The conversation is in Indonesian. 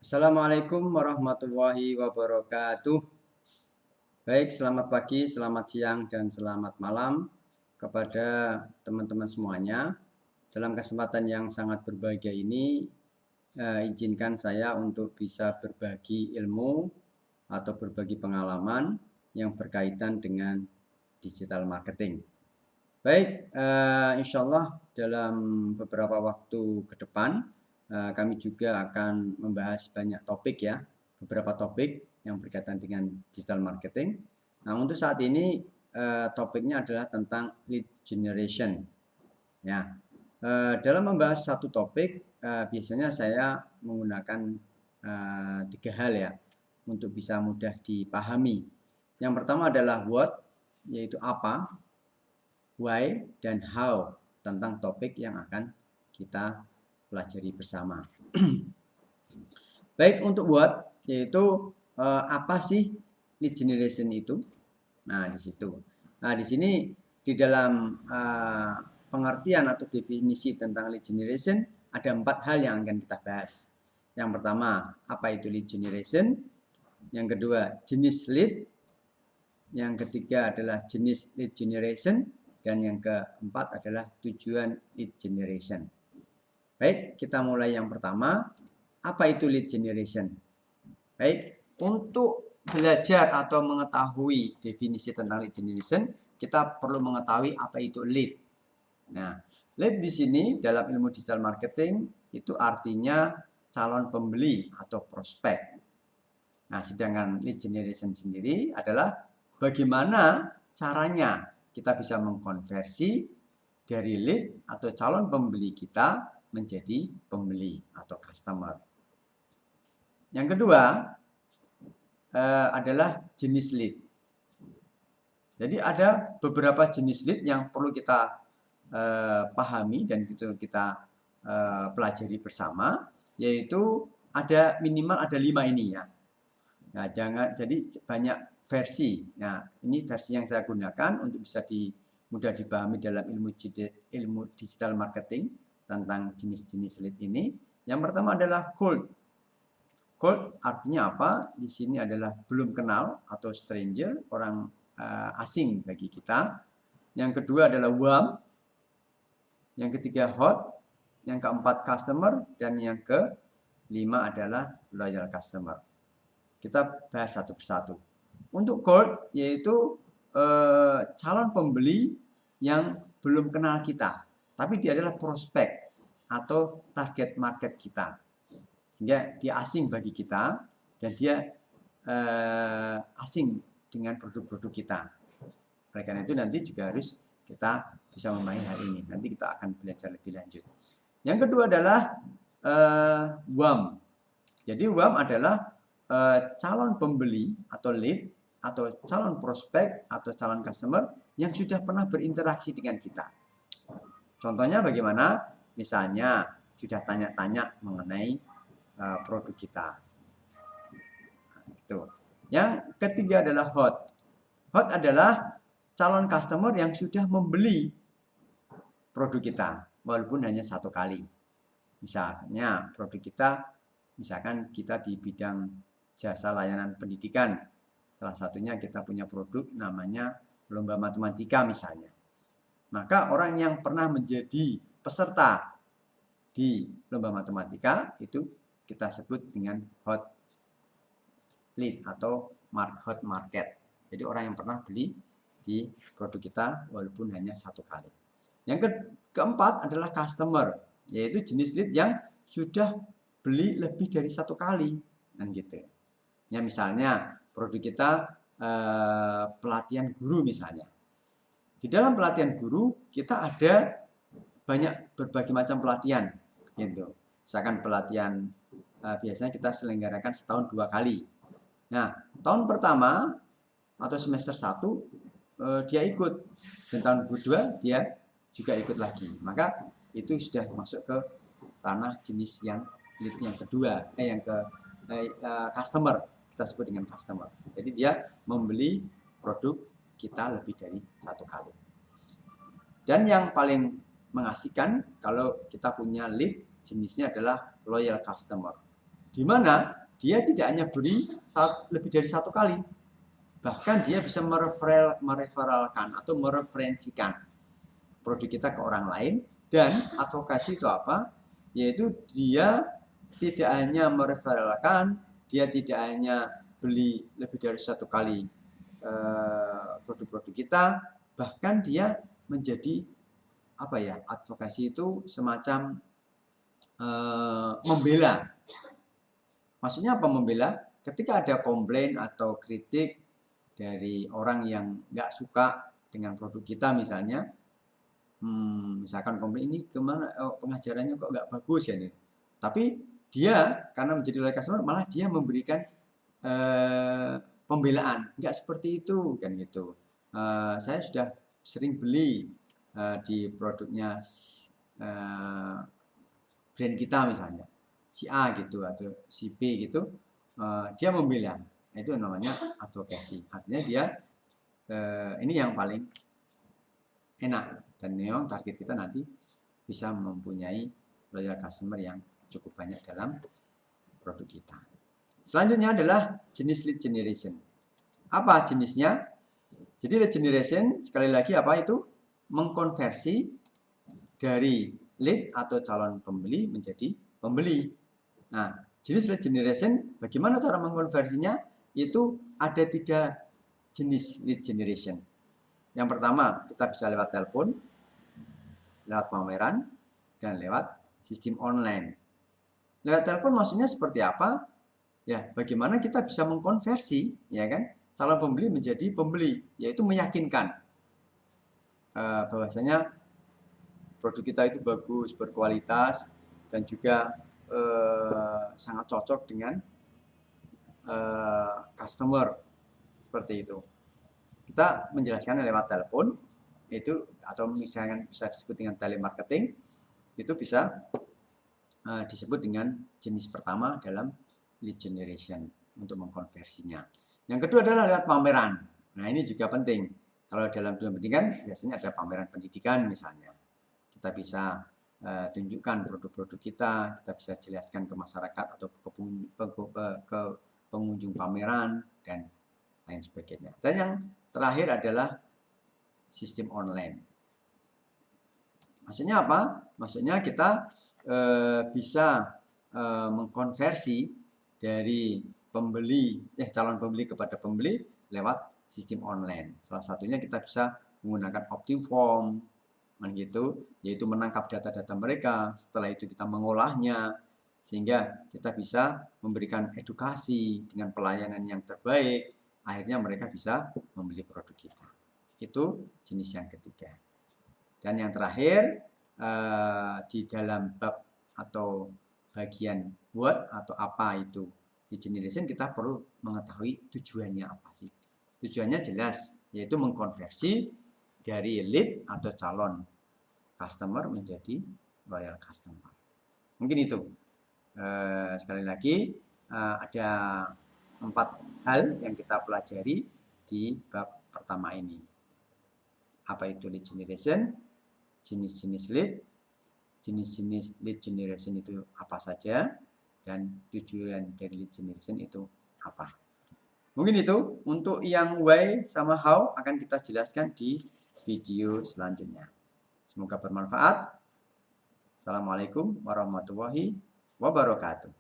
Assalamualaikum warahmatullahi wabarakatuh. Baik, selamat pagi, selamat siang, dan selamat malam kepada teman-teman semuanya. Dalam kesempatan yang sangat berbahagia ini, izinkan saya untuk bisa berbagi ilmu atau berbagi pengalaman yang berkaitan dengan digital marketing. Baik, insya Allah dalam beberapa waktu ke depan kami juga akan membahas banyak topik ya, beberapa topik yang berkaitan dengan digital marketing. Nah, untuk saat ini topiknya adalah tentang lead generation. Ya, dalam membahas satu topik biasanya saya menggunakan 3 hal ya untuk bisa mudah dipahami. Yang pertama adalah what, yaitu apa, why, dan how tentang topik yang akan kita pelajari bersama. Baik, untuk what, yaitu apa sih lead generation itu? Nah, di situ. Nah, di sini di dalam pengertian atau definisi tentang lead generation ada 4 hal yang akan kita bahas. Yang pertama, apa itu lead generation? Yang kedua, jenis lead. Yang ketiga adalah jenis lead generation. Dan yang keempat adalah tujuan lead generation. Baik, kita mulai yang pertama. Apa itu lead generation? Baik, untuk belajar atau mengetahui definisi tentang lead generation, kita perlu mengetahui apa itu lead. Nah, lead di sini dalam ilmu digital marketing itu artinya calon pembeli atau prospek. Nah, sedangkan lead generation sendiri adalah bagaimana caranya kita bisa mengkonversi dari lead atau calon pembeli kita menjadi pembeli atau customer. Yang kedua adalah jenis lead. Jadi ada beberapa jenis lead yang perlu kita pahami dan kita pelajari bersama, yaitu ada minimal ada 5 ini ya. Nah, jadi banyak versi. Nah, ini versi yang saya gunakan untuk bisa mudah dipahami dalam ilmu digital marketing tentang jenis-jenis lead ini. Yang pertama adalah cold. Cold artinya apa? Di sini adalah belum kenal atau stranger, orang asing bagi kita. Yang kedua adalah warm. Yang ketiga hot. Yang keempat customer. Dan yang kelima adalah loyal customer. Kita bahas satu persatu. Untuk cold yaitu calon pembeli yang belum kenal kita, tapi dia adalah prospek atau target market kita, sehingga dia asing bagi kita dan dia asing dengan produk-produk kita. Oleh karena itu nanti juga harus kita bisa memahami hal ini. Nanti kita akan belajar lebih lanjut. Yang kedua adalah warm. Jadi warm adalah calon pembeli atau lead atau calon prospek atau calon customer yang sudah pernah berinteraksi dengan kita. Contohnya bagaimana? Misalnya sudah tanya-tanya mengenai produk kita. Itu. Yang ketiga adalah hot. Hot adalah calon customer yang sudah membeli produk kita walaupun hanya satu kali. Misalnya produk kita, misalkan kita di bidang jasa layanan pendidikan, salah satunya kita punya produk namanya lomba matematika misalnya. Maka orang yang pernah menjadi peserta di lomba matematika itu kita sebut dengan hot lead atau hot market. Jadi orang yang pernah beli di produk kita walaupun hanya satu kali. Yang keempat adalah customer, yaitu jenis lead yang sudah beli lebih dari satu kali, dan gitu. Ya, misalnya produk kita pelatihan guru misalnya. Di dalam pelatihan guru kita ada berbagai macam pelatihan, gitu. Misalkan pelatihan biasanya kita selenggarakan setahun 2 kali. Nah, tahun pertama atau semester 1 dia ikut, dan tahun kedua dia juga ikut lagi. Maka itu sudah masuk ke ranah jenis yang lead yang kedua, customer. Kita sebut dengan customer. Jadi dia membeli produk kita lebih dari satu kali. Dan yang paling mengasihkan kalau kita punya lead jenisnya adalah loyal customer. di mana dia tidak hanya beri lebih dari satu kali, bahkan dia bisa mereferalkan atau mereferensikan produk kita ke orang lain. Dan advokasi itu apa? Yaitu dia tidak hanya mereferalkan, dia tidak hanya beli lebih dari satu kali produk-produk kita, bahkan dia menjadi apa ya, advokasi itu semacam membela. Maksudnya apa membela? Ketika ada komplain atau kritik dari orang yang nggak suka dengan produk kita misalnya, misalkan komplain ini kemana, pengajarannya kok nggak bagus ya nih. Tapi dia karena menjadi loyal customer malah dia memberikan pembelaan, nggak seperti itu kan gitu. Saya sudah sering beli di produknya brand kita misalnya, si A gitu atau si B gitu, dia membela. Itu namanya advokasi. Artinya dia ini yang paling enak, dan memang target kita nanti bisa mempunyai loyal customer yang cukup banyak dalam produk kita. Selanjutnya adalah jenis lead generation. Apa jenisnya? Jadi lead generation sekali lagi apa itu? Mengkonversi dari lead atau calon pembeli menjadi pembeli. Nah, jenis lead generation, bagaimana cara mengkonversinya? Itu ada 3 jenis lead generation. Yang pertama, kita bisa lewat telepon, lewat pameran, dan lewat sistem online. Lewat telepon maksudnya seperti apa? Ya, bagaimana kita bisa mengkonversi, ya kan, calon pembeli menjadi pembeli, yaitu meyakinkan bahwasanya produk kita itu bagus, berkualitas, dan juga sangat cocok dengan customer, seperti itu. Kita menjelaskan lewat telepon itu, atau misalnya bisa disebut dengan telemarketing, itu bisa disebut dengan jenis pertama dalam lead generation untuk mengkonversinya. Yang kedua adalah lewat pameran. Nah, ini juga penting. Kalau dalam dunia pendidikan biasanya ada pameran pendidikan misalnya. Kita bisa tunjukkan produk-produk kita bisa jelaskan ke masyarakat atau ke pengunjung pameran dan lain sebagainya. Dan yang terakhir adalah sistem online. Maksudnya apa? Maksudnya kita bisa mengkonversi dari calon pembeli kepada pembeli lewat sistem online. Salah satunya kita bisa menggunakan Optiform, yaitu menangkap data-data mereka, setelah itu kita mengolahnya, sehingga kita bisa memberikan edukasi dengan pelayanan yang terbaik, akhirnya mereka bisa membeli produk kita. Itu jenis yang ketiga. Dan yang terakhir, di dalam bab atau bagian what atau apa itu lead generation, kita perlu mengetahui tujuannya apa sih. Tujuannya jelas, yaitu mengkonversi dari lead atau calon customer menjadi loyal customer. Mungkin itu. Sekali lagi, ada 4 hal yang kita pelajari di bab pertama ini. Apa itu lead generation, jenis-jenis lead, jenis-jenis lead generation itu apa saja, dan tujuan dari lead generation itu apa. Mungkin itu. Untuk yang why sama how akan kita jelaskan di video selanjutnya. Semoga bermanfaat. Assalamualaikum warahmatullahi wabarakatuh.